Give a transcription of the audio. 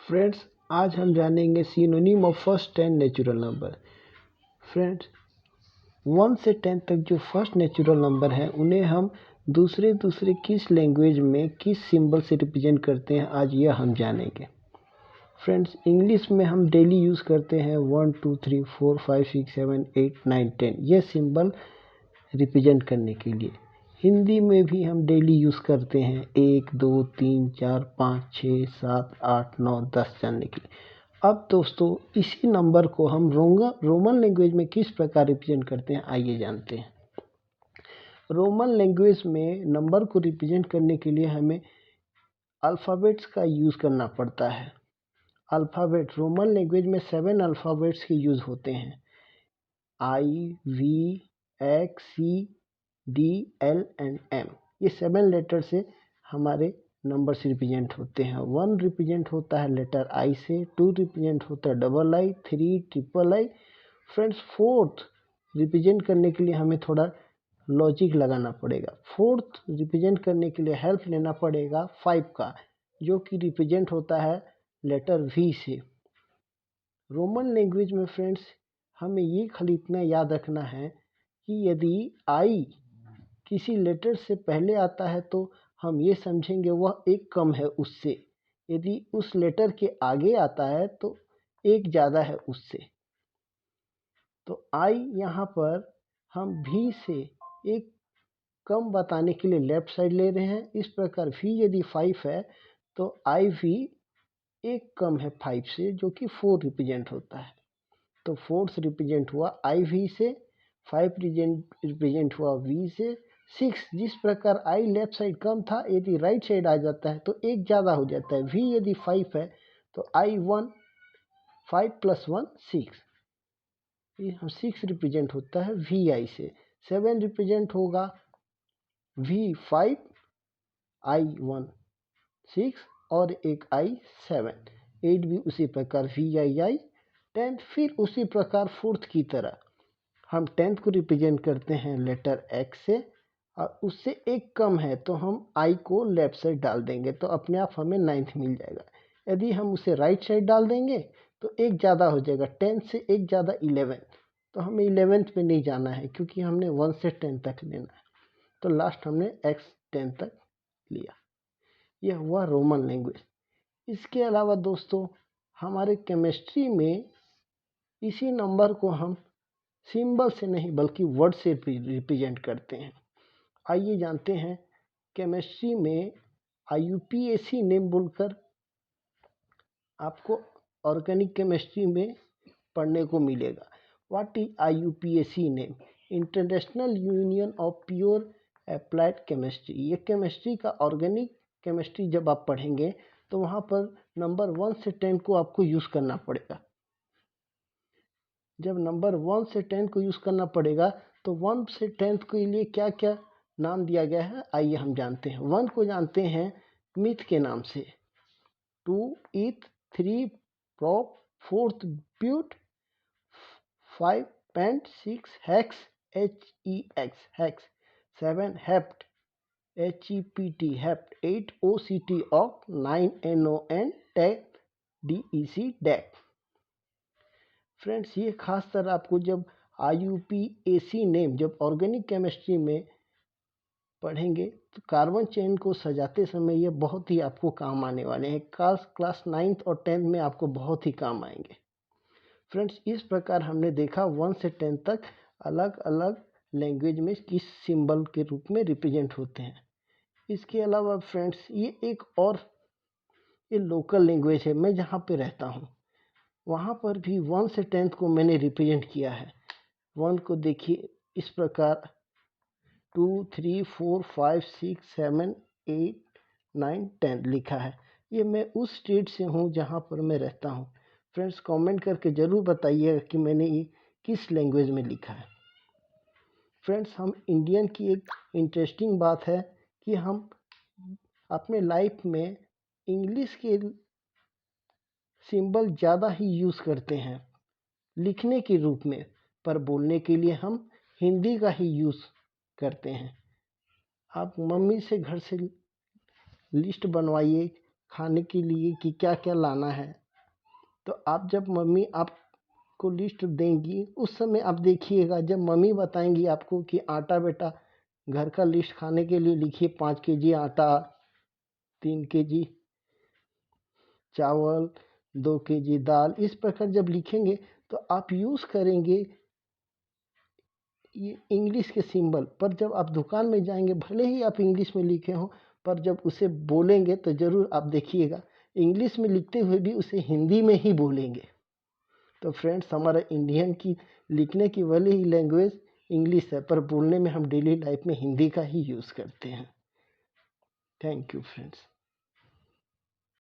Friends, आज हम जानेंगे synonym of first 10 natural number. Friends, 1 से 10 तक जो फर्स्ट नेचुरल नंबर है उन्हें हम दूसरे किस लैंग्वेज में किस सिंबल से रिप्रेजेंट करते हैं, आज यह हम जानेंगे। फ्रेंड्स, इंग्लिश में हम डेली यूज़ करते हैं 1 2 3 4 5 6 7 8 9 10 ये सिंबल रिप्रेजेंट करने के लिए। हिंदी में भी हम डेली यूज़ करते हैं 1 2 3 4 5 6 7 8 9 10 जानने के लिए। अब दोस्तों, इसी नंबर को हम रोमन लैंग्वेज में किस प्रकार रिप्रेजेंट करते हैं, आइए जानते हैं। रोमन लैंग्वेज में नंबर को रिप्रेजेंट करने के लिए हमें अल्फ़ाबेट्स का यूज़ करना पड़ता है। अल्फ़ाबेट रोमन लैंग्वेज में 7 अल्फ़ाबेट्स के यूज़ होते हैं। IVXCDL एंड M, ये 7 लेटर से हमारे नंबर से रिप्रेजेंट होते हैं। 1 रिप्रेजेंट होता है लेटर I से, 2 रिप्रेजेंट होता है II, 3 III। Friends, 4th represent करने के लिए हमें थोड़ा लॉजिक लगाना पड़ेगा। 4th रिप्रेजेंट करने के लिए हेल्प लेना पड़ेगा 5 का, जो कि रिप्रेजेंट होता है लेटर V से। रोमन लैंग्वेज में फ्रेंड्स, हमें ये खाली इतना याद रखना है कि यदि I किसी लेटर से पहले आता है तो हम ये समझेंगे वह एक कम है उससे। यदि उस लेटर के आगे आता है तो एक ज़्यादा है उससे। तो I यहाँ पर हम V से एक कम बताने के लिए लेफ्ट साइड ले रहे हैं। इस प्रकार V यदि 5 है तो IV एक कम है 5 से, जो कि 4 रिप्रेजेंट होता है। तो 4th रिप्रेजेंट हुआ IV से, 5 रिप्रेजेंट हुआ V से, 6 जिस प्रकार I लेफ्ट साइड कम था, यदि राइट साइड आ जाता है तो एक ज़्यादा हो जाता है। V यदि 5 है तो I 1, 5 + 1 6, ये 6 रिप्रेजेंट होता है VI से। 7 रिप्रेजेंट होगा V5, I 1 6 और एक I 7। 8 भी उसी प्रकार VII। 10th फिर उसी प्रकार 4th की तरह हम 10th को रिप्रेजेंट करते हैं लेटर X से, और उससे एक कम है तो हम I को लेफ्ट साइड डाल देंगे तो अपने आप हमें 9th मिल जाएगा। यदि हम उसे राइट साइड डाल देंगे तो एक ज़्यादा हो जाएगा। 10 से एक ज़्यादा 11, तो हमें 11th पे नहीं जाना है क्योंकि हमने 1 से 10 तक लेना है। तो लास्ट हमने X 10 तक लिया। यह हुआ रोमन लैंग्वेज। इसके अलावा दोस्तों, हमारे केमिस्ट्री में इसी नंबर को हम सिंबल से नहीं बल्कि वर्ड से रिप्रेजेंट करते हैं। आइए जानते हैं। केमिस्ट्री में IUPAC नेम बोलकर आपको ऑर्गेनिक केमिस्ट्री में पढ़ने को मिलेगा। What is IUPAC name? International union of pure applied chemistry. ये केमिस्ट्री का ऑर्गेनिक केमिस्ट्री जब आप पढ़ेंगे तो वहाँ पर नंबर 1 से 10 को आपको यूज़ करना पड़ेगा। जब नंबर 1 से 10 को यूज़ करना पड़ेगा तो 1 से 10 के लिए क्या क्या नाम दिया गया है, आइए हम जानते हैं। 1 को जानते हैं मिथ के नाम से, 2 eth, 3 prop, 4th but, 5 pent, 6 hex HEX, 7 hept HEPT hept, 8 OCT oct, 9 NON टैग DEC डैक। फ्रेंड्स, ये खास तरह आपको जब IUPAC नेम जब ऑर्गेनिक केमिस्ट्री में पढ़ेंगे तो कार्बन चेन को सजाते समय ये बहुत ही आपको काम आने वाले हैं। क्लास 9th और 10th में आपको बहुत ही काम आएंगे। फ्रेंड्स, इस प्रकार हमने देखा 1 से 10 तक अलग अलग लैंग्वेज में किस सिंबल के रूप में रिप्रेजेंट होते हैं। इसके अलावा फ्रेंड्स, ये एक और ये लोकल लैंग्वेज है। मैं जहाँ पे रहता हूँ वहाँ पर भी 1 से 10th को मैंने रिप्रेजेंट किया है। 1 को देखिए इस प्रकार, 2 3 4 5 6 7 8 9 10 लिखा है। ये मैं उस स्टेट से हूँ जहाँ पर मैं रहता हूँ। फ्रेंड्स, कमेंट करके ज़रूर बताइएगा कि मैंने ये किस लैंग्वेज में लिखा है। फ्रेंड्स, हम इंडियन की एक इंटरेस्टिंग बात है कि हम अपने लाइफ में इंग्लिश के सिंबल ज़्यादा ही यूज़ करते हैं लिखने के रूप में, पर बोलने के लिए हम हिंदी का ही यूज़ करते हैं। आप मम्मी से घर से लिस्ट बनवाइए खाने के लिए कि क्या क्या लाना है। तो आप जब मम्मी आपको लिस्ट देंगी उस समय आप देखिएगा, जब मम्मी बताएंगी आपको कि आटा बेटा घर का लिस्ट खाने के लिए लिखिए, 5 केजी आटा, 3 केजी चावल, 2 केजी दाल, इस प्रकार जब लिखेंगे तो आप यूज़ करेंगे ये इंग्लिश के सिंबल। पर जब आप दुकान में जाएंगे, भले ही आप इंग्लिश में लिखे हों, पर जब उसे बोलेंगे तो ज़रूर आप देखिएगा इंग्लिश में लिखते हुए भी उसे हिंदी में ही बोलेंगे। तो फ्रेंड्स, हमारा इंडियन की लिखने की भले ही लैंग्वेज इंग्लिश है, पर बोलने में हम डेली लाइफ में हिंदी का ही यूज़ करते हैं। Thank you friends.